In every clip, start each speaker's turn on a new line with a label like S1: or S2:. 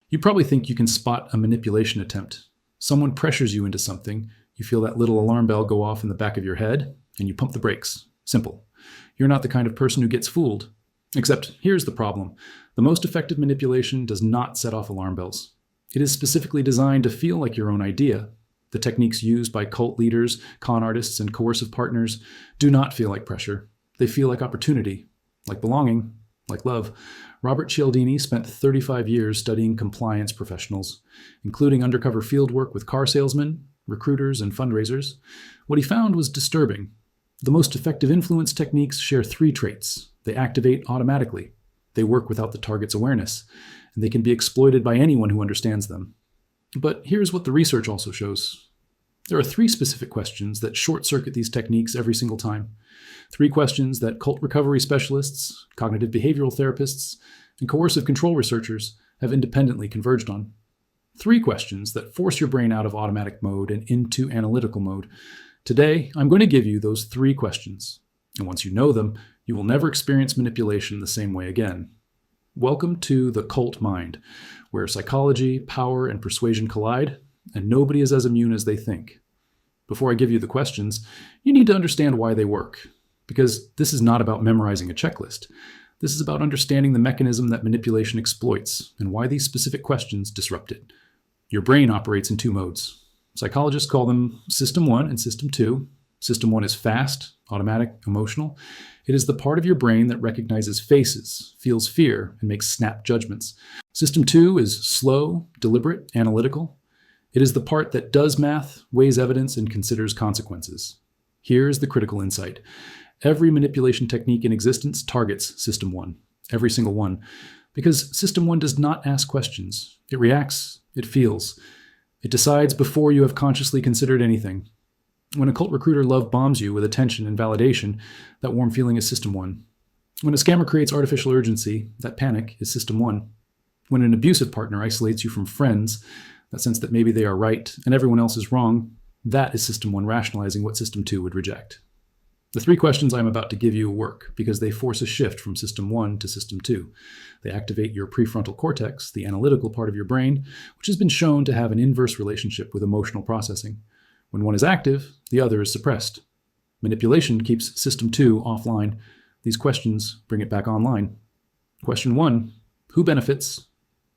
S1: You probably think you can spot a manipulation attempt. Someone pressures you into something, you feel that little alarm bell go off in the back of your head, and you pump the brakes. Simple. You're not the kind of person who gets fooled. Except here's the problem. The most effective manipulation does not set off alarm bells. It is specifically designed to feel like your own idea. The techniques used by cult leaders, con artists, and coercive partners do not feel like pressure. They feel like opportunity, like belonging, like love. Robert Cialdini spent 35 years studying compliance professionals, including undercover fieldwork with car salesmen, recruiters, and fundraisers. What he found was disturbing. The most effective influence techniques share three traits. They activate automatically. They work without the target's awareness, and they can be exploited by anyone who understands them. But here's what the research also shows. There are three specific questions that short-circuit these techniques every single time. Three questions that cult recovery specialists, cognitive behavioral therapists, and coercive control researchers have independently converged on. Three questions that force your brain out of automatic mode and into analytical mode. Today, I'm going to give you those three questions. And once you know them, you will never experience manipulation the same way again. Welcome to the cult mind, where psychology, power, and persuasion collide, and nobody is as immune as they think. Before I give you the questions, you need to understand why they work, because this is not about memorizing a checklist. This is about understanding the mechanism that manipulation exploits and why these specific questions disrupt it. Your brain operates in two modes. Psychologists call them System 1 and System 2. System 1 is fast, automatic, emotional. It is the part of your brain that recognizes faces, feels fear, and makes snap judgments. System 2 is slow, deliberate, analytical. It is the part that does math, weighs evidence, and considers consequences. Here's the critical insight. Every manipulation technique in existence targets System 1, every single one, because System 1 does not ask questions. It reacts, it feels. It decides before you have consciously considered anything. When a cult recruiter love bombs you with attention and validation, that warm feeling is System 1. When a scammer creates artificial urgency, that panic is System 1. When an abusive partner isolates you from friends, that sense that maybe they are right and everyone else is wrong, that is System 1 rationalizing what System 2 would reject. The three questions I'm about to give you work because they force a shift from System 1 to System 2. They activate your prefrontal cortex, the analytical part of your brain, which has been shown to have an inverse relationship with emotional processing. When one is active, the other is suppressed. Manipulation keeps System 2 offline. These questions bring it back online. Question 1, who benefits?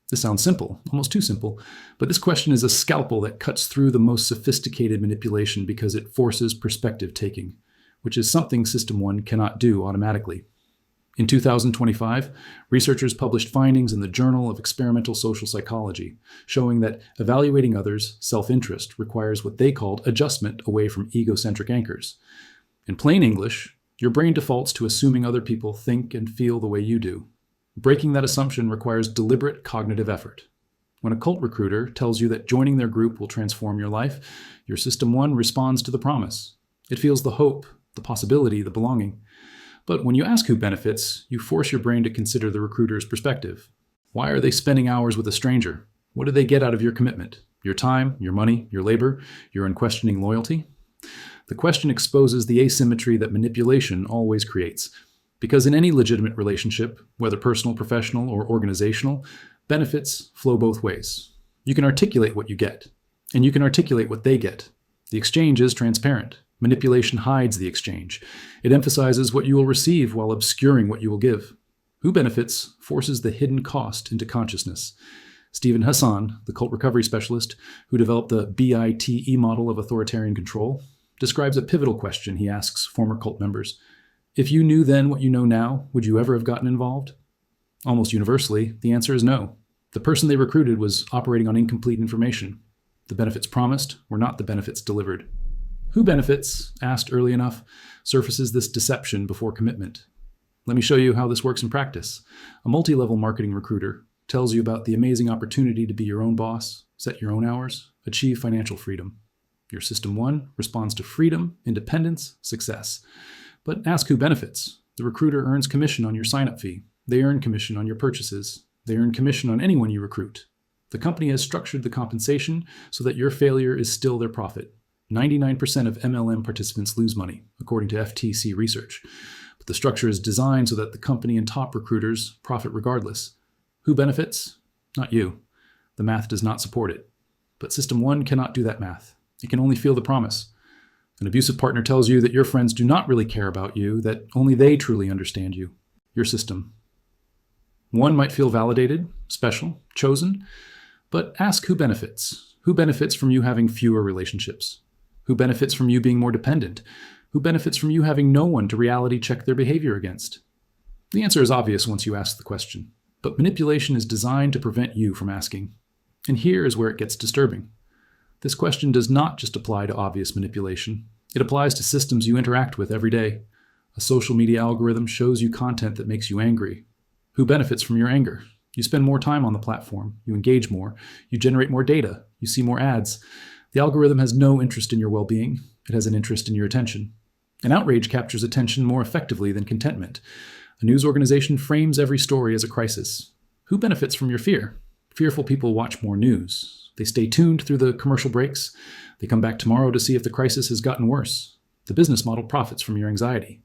S1: This sounds simple, almost too simple, but this question is a scalpel that cuts through the most sophisticated manipulation because it forces perspective taking, which is something System 1 cannot do automatically. In 2025, researchers published findings in the Journal of Experimental Social Psychology, showing that evaluating others' self-interest requires what they called adjustment away from egocentric anchors. In plain English, your brain defaults to assuming other people think and feel the way you do. Breaking that assumption requires deliberate cognitive effort. When a cult recruiter tells you that joining their group will transform your life, your System 1 responds to the promise. It feels the hope, the possibility, the belonging. But when you ask who benefits, you force your brain to consider the recruiter's perspective. Why are they spending hours with a stranger? What do they get out of your commitment? Your time, your money, your labor, your unquestioning loyalty? The question exposes the asymmetry that manipulation always creates. Because in any legitimate relationship, whether personal, professional, or organizational, benefits flow both ways. You can articulate what you get, and you can articulate what they get. The exchange is transparent. Manipulation hides the exchange. It emphasizes what you will receive while obscuring what you will give. Who benefits forces the hidden cost into consciousness. Stephen Hassan, the cult recovery specialist who developed the BITE model of authoritarian control, describes a pivotal question he asks former cult members. If you knew then what you know now, would you ever have gotten involved? Almost universally, the answer is no. The person they recruited was operating on incomplete information. The benefits promised were not the benefits delivered. Who benefits, asked early enough, surfaces this deception before commitment. Let me show you how this works in practice. A multi-level marketing recruiter tells you about the amazing opportunity to be your own boss, set your own hours, achieve financial freedom. Your System 1 responds to freedom, independence, success. But ask who benefits. The recruiter earns commission on your sign-up fee. They earn commission on your purchases. They earn commission on anyone you recruit. The company has structured the compensation so that your failure is still their profit. 99% of MLM participants lose money, according to FTC research. But the structure is designed so that the company and top recruiters profit regardless. Who benefits? Not you. The math does not support it. But System 1 cannot do that math. It can only feel the promise. An abusive partner tells you that your friends do not really care about you, that only they truly understand you, your system. 1 might feel validated, special, chosen, but ask who benefits. Who benefits from you having fewer relationships? Who benefits from you being more dependent? Who benefits from you having no one to reality check their behavior against? The answer is obvious once you ask the question, but manipulation is designed to prevent you from asking. And here is where it gets disturbing. This question does not just apply to obvious manipulation. It applies to systems you interact with every day. A social media algorithm shows you content that makes you angry. Who benefits from your anger? You spend more time on the platform, you engage more, you generate more data, you see more ads. The algorithm has no interest in your well-being. It has an interest in your attention. An outrage captures attention more effectively than contentment. A news organization frames every story as a crisis. Who benefits from your fear? Fearful people watch more news. They stay tuned through the commercial breaks. They come back tomorrow to see if the crisis has gotten worse. The business model profits from your anxiety.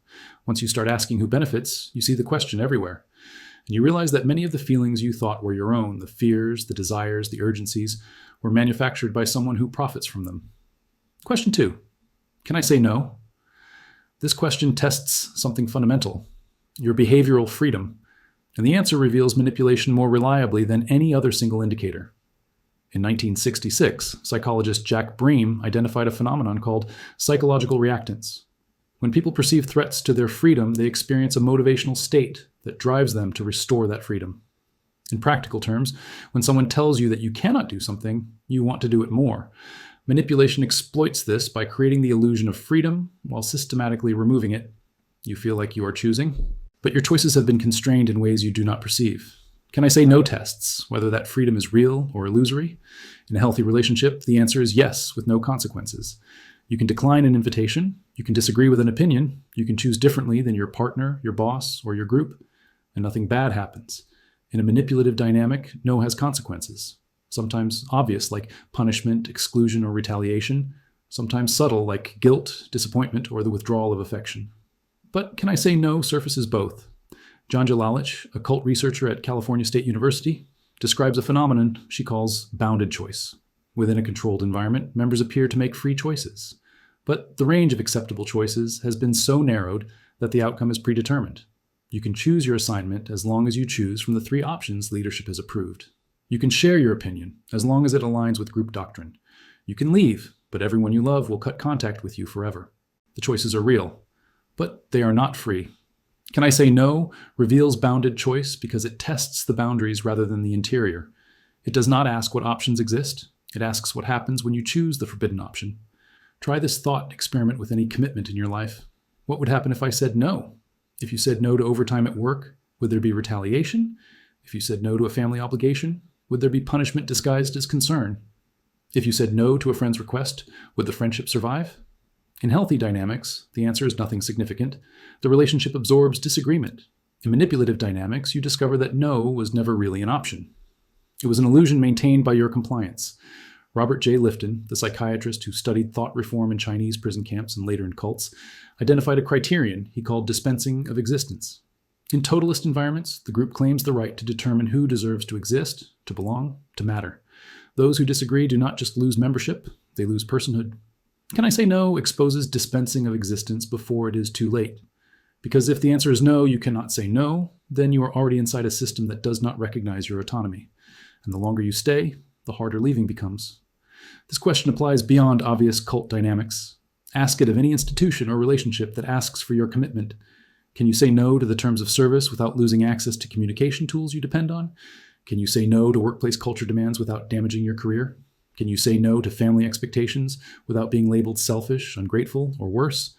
S1: Once you start asking who benefits, you see the question everywhere. And you realize that many of the feelings you thought were your own, the fears, the desires, the urgencies, were manufactured by someone who profits from them. Question 2. Can I say no? This question tests something fundamental, your behavioral freedom, and the answer reveals manipulation more reliably than any other single indicator. In 1966, psychologist Jack Bream identified a phenomenon called psychological reactance. When people perceive threats to their freedom, they experience a motivational state that drives them to restore that freedom. In practical terms, when someone tells you that you cannot do something, you want to do it more. Manipulation exploits this by creating the illusion of freedom while systematically removing it. You feel like you are choosing, but your choices have been constrained in ways you do not perceive. Can I say no tests, whether that freedom is real or illusory? In a healthy relationship, the answer is yes, with no consequences. You can decline an invitation, you can disagree with an opinion, you can choose differently than your partner, your boss, or your group, and nothing bad happens. In a manipulative dynamic, no has consequences. Sometimes obvious, like punishment, exclusion, or retaliation. Sometimes subtle, like guilt, disappointment, or the withdrawal of affection. But can I say no surfaces both? John Jalalich, a cult researcher at California State University, describes a phenomenon she calls bounded choice. Within a controlled environment, members appear to make free choices. But the range of acceptable choices has been so narrowed that the outcome is predetermined. You can choose your assignment as long as you choose from the 3 options leadership has approved. You can share your opinion as long as it aligns with group doctrine. You can leave, but everyone you love will cut contact with you forever. The choices are real, but they are not free. Can I say no reveals bounded choice because it tests the boundaries rather than the interior. It does not ask what options exist. It asks what happens when you choose the forbidden option. Try this thought experiment with any commitment in your life. What would happen if I said no? If you said no to overtime at work, would there be retaliation? If you said no to a family obligation, would there be punishment disguised as concern? If you said no to a friend's request, would the friendship survive? In healthy dynamics, the answer is nothing significant. The relationship absorbs disagreement. In manipulative dynamics, you discover that no was never really an option. It was an illusion maintained by your compliance. Robert J. Lifton, the psychiatrist who studied thought reform in Chinese prison camps and later in cults, identified a criterion he called dispensing of existence. In totalist environments, the group claims the right to determine who deserves to exist, to belong, to matter. Those who disagree do not just lose membership, they lose personhood. Can I say no exposes dispensing of existence before it is too late? Because if the answer is no, you cannot say no, then you are already inside a system that does not recognize your autonomy. And the longer you stay, the harder leaving becomes. This question applies beyond obvious cult dynamics. Ask it of any institution or relationship that asks for your commitment. Can you say no to the terms of service without losing access to communication tools you depend on? Can you say no to workplace culture demands without damaging your career? Can you say no to family expectations without being labeled selfish, ungrateful, or worse?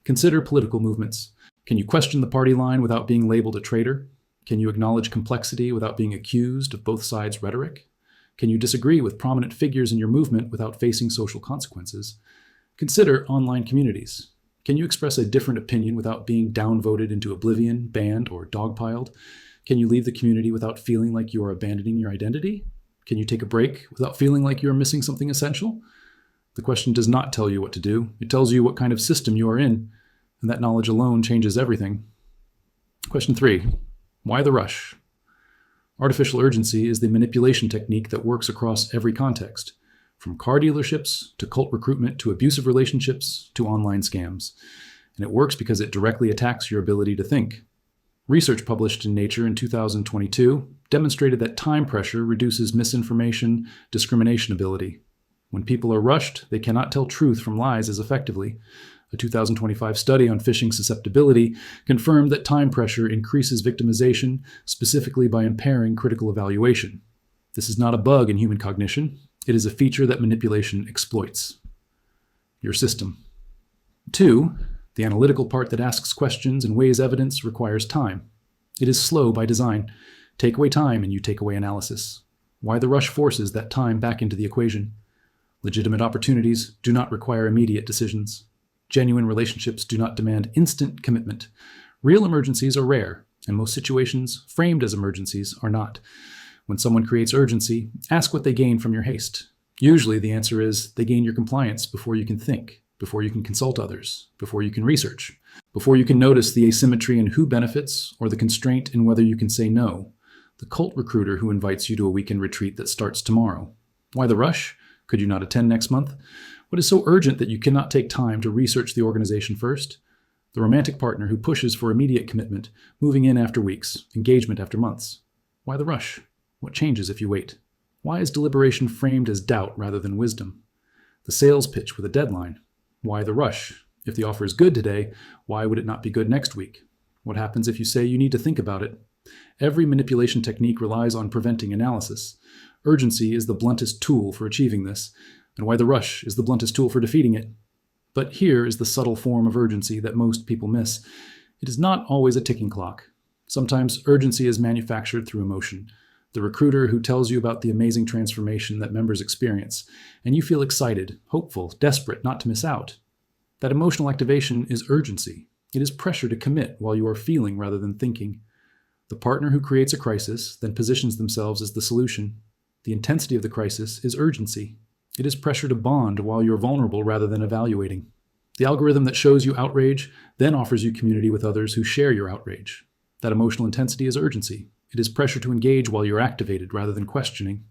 S1: Consider political movements. Can you question the party line without being labeled a traitor? Can you acknowledge complexity without being accused of both sides' rhetoric? Can you disagree with prominent figures in your movement without facing social consequences? Consider online communities. Can you express a different opinion without being downvoted into oblivion, banned, or dogpiled? Can you leave the community without feeling like you are abandoning your identity? Can you take a break without feeling like you are missing something essential? The question does not tell you what to do. It tells you what kind of system you are in, and that knowledge alone changes everything. Question 3. Why the rush? Artificial urgency is the manipulation technique that works across every context, from car dealerships to cult recruitment to abusive relationships to online scams. And it works because it directly attacks your ability to think. Research published in Nature in 2022 demonstrated that time pressure reduces misinformation discrimination ability. When people are rushed, they cannot tell truth from lies as effectively. A 2025 study on phishing susceptibility confirmed that time pressure increases victimization, specifically by impairing critical evaluation. This is not a bug in human cognition. It is a feature that manipulation exploits. Your system. 2. The analytical part that asks questions and weighs evidence requires time. It is slow by design. Take away time and you take away analysis. Why the rush forces that time back into the equation. Legitimate opportunities do not require immediate decisions. Genuine relationships do not demand instant commitment. Real emergencies are rare, and most situations framed as emergencies are not. When someone creates urgency, ask what they gain from your haste. Usually the answer is they gain your compliance before you can think, before you can consult others, before you can research, before you can notice the asymmetry in who benefits or the constraint in whether you can say no. The cult recruiter who invites you to a weekend retreat that starts tomorrow. Why the rush? Could you not attend next month? What is so urgent that you cannot take time to research the organization first? The romantic partner who pushes for immediate commitment, moving in after weeks, engagement after months. Why the rush? What changes if you wait? Why is deliberation framed as doubt rather than wisdom? The sales pitch with a deadline. Why the rush? If the offer is good today, why would it not be good next week? What happens if you say you need to think about it? Every manipulation technique relies on preventing analysis. Urgency is the bluntest tool for achieving this, and why the rush is the bluntest tool for defeating it. But here is the subtle form of urgency that most people miss. It is not always a ticking clock. Sometimes urgency is manufactured through emotion. The recruiter who tells you about the amazing transformation that members experience, and you feel excited, hopeful, desperate not to miss out. That emotional activation is urgency. It is pressure to commit while you are feeling rather than thinking. The partner who creates a crisis then positions themselves as the solution. The intensity of the crisis is urgency. It is pressure to bond while you're vulnerable rather than evaluating. The algorithm that shows you outrage then offers you community with others who share your outrage. That emotional intensity is urgency. It is pressure to engage while you're activated rather than questioning.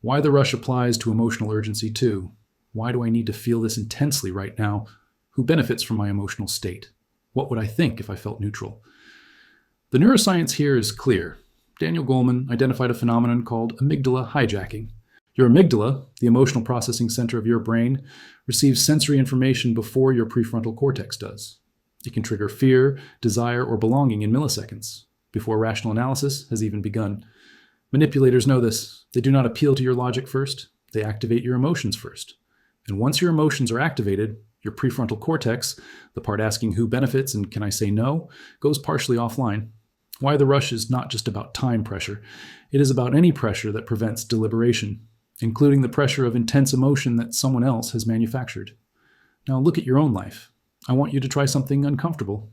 S1: Why the rush applies to emotional urgency too. Why do I need to feel this intensely right now? Who benefits from my emotional state? What would I think if I felt neutral? The neuroscience here is clear. Daniel Goleman identified a phenomenon called amygdala hijacking. Your amygdala, the emotional processing center of your brain, receives sensory information before your prefrontal cortex does. It can trigger fear, desire, or belonging in milliseconds, before rational analysis has even begun. Manipulators know this. They do not appeal to your logic first. They activate your emotions first. And once your emotions are activated, your prefrontal cortex, the part asking who benefits and can I say no, goes partially offline. Why the rush is not just about time pressure. It is about any pressure that prevents deliberation, including the pressure of intense emotion that someone else has manufactured. Now look at your own life. I want you to try something uncomfortable.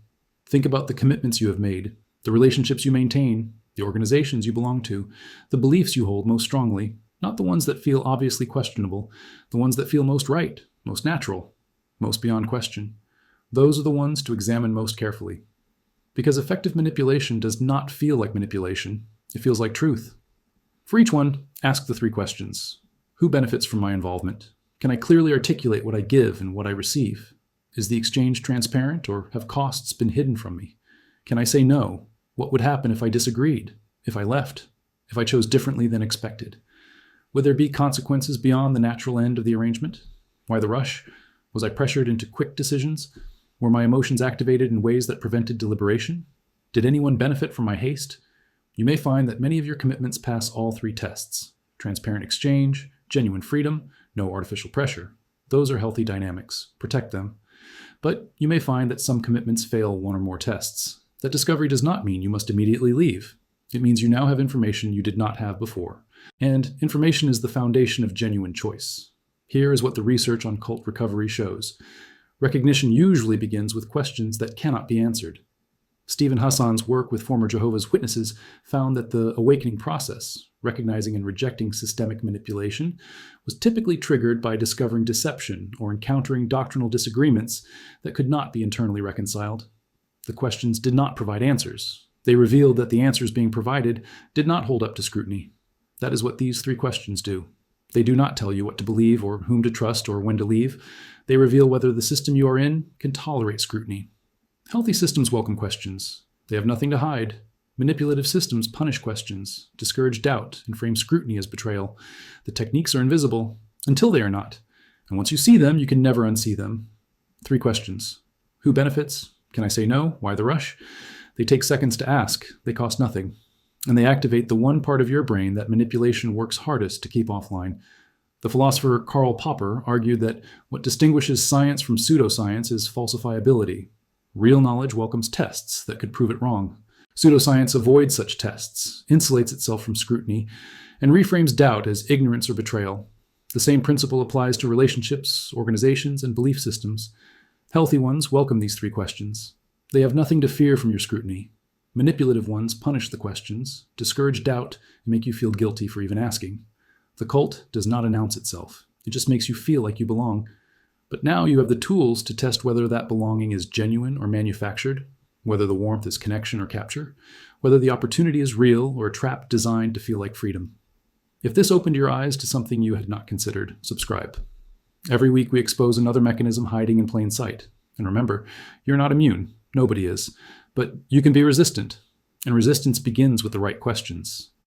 S1: Think about the commitments you have made, the relationships you maintain, the organizations you belong to, the beliefs you hold most strongly, not the ones that feel obviously questionable, the ones that feel most right, most natural, most beyond question. Those are the ones to examine most carefully. Because effective manipulation does not feel like manipulation. It feels like truth. For each one, ask the 3 questions. Who benefits from my involvement? Can I clearly articulate what I give and what I receive? Is the exchange transparent, or have costs been hidden from me? Can I say no? What would happen if I disagreed? If I left? If I chose differently than expected? Would there be consequences beyond the natural end of the arrangement? Why the rush? Was I pressured into quick decisions? Were my emotions activated in ways that prevented deliberation? Did anyone benefit from my haste? You may find that many of your commitments pass all 3 tests. Transparent exchange, genuine freedom, no artificial pressure. Those are healthy dynamics. Protect them. But you may find that some commitments fail 1 or more tests. That discovery does not mean you must immediately leave. It means you now have information you did not have before. And information is the foundation of genuine choice. Here is what the research on cult recovery shows. Recognition usually begins with questions that cannot be answered. Stephen Hassan's work with former Jehovah's Witnesses found that the awakening process, recognizing and rejecting systemic manipulation, was typically triggered by discovering deception or encountering doctrinal disagreements that could not be internally reconciled. The questions did not provide answers. They revealed that the answers being provided did not hold up to scrutiny. That is what these 3 questions do. They do not tell you what to believe or whom to trust or when to leave. They reveal whether the system you are in can tolerate scrutiny. Healthy systems welcome questions. They have nothing to hide. Manipulative systems punish questions, discourage doubt, and frame scrutiny as betrayal. The techniques are invisible until they are not. And once you see them, you can never unsee them. 3 questions. Who benefits? Can I say no? Why the rush? They take seconds to ask. They cost nothing. And they activate the one part of your brain that manipulation works hardest to keep offline. The philosopher Karl Popper argued that what distinguishes science from pseudoscience is falsifiability. Real knowledge welcomes tests that could prove it wrong. Pseudoscience avoids such tests, insulates itself from scrutiny, and reframes doubt as ignorance or betrayal. The same principle applies to relationships, organizations, and belief systems. Healthy ones welcome these 3 questions. They have nothing to fear from your scrutiny. Manipulative ones punish the questions, discourage doubt, and make you feel guilty for even asking. The cult does not announce itself. It just makes you feel like you belong. But now you have the tools to test whether that belonging is genuine or manufactured, whether the warmth is connection or capture, whether the opportunity is real or a trap designed to feel like freedom. If this opened your eyes to something you had not considered, subscribe. Every week we expose another mechanism hiding in plain sight. And remember, you're not immune. Nobody is. But you can be resistant. And resistance begins with the right questions.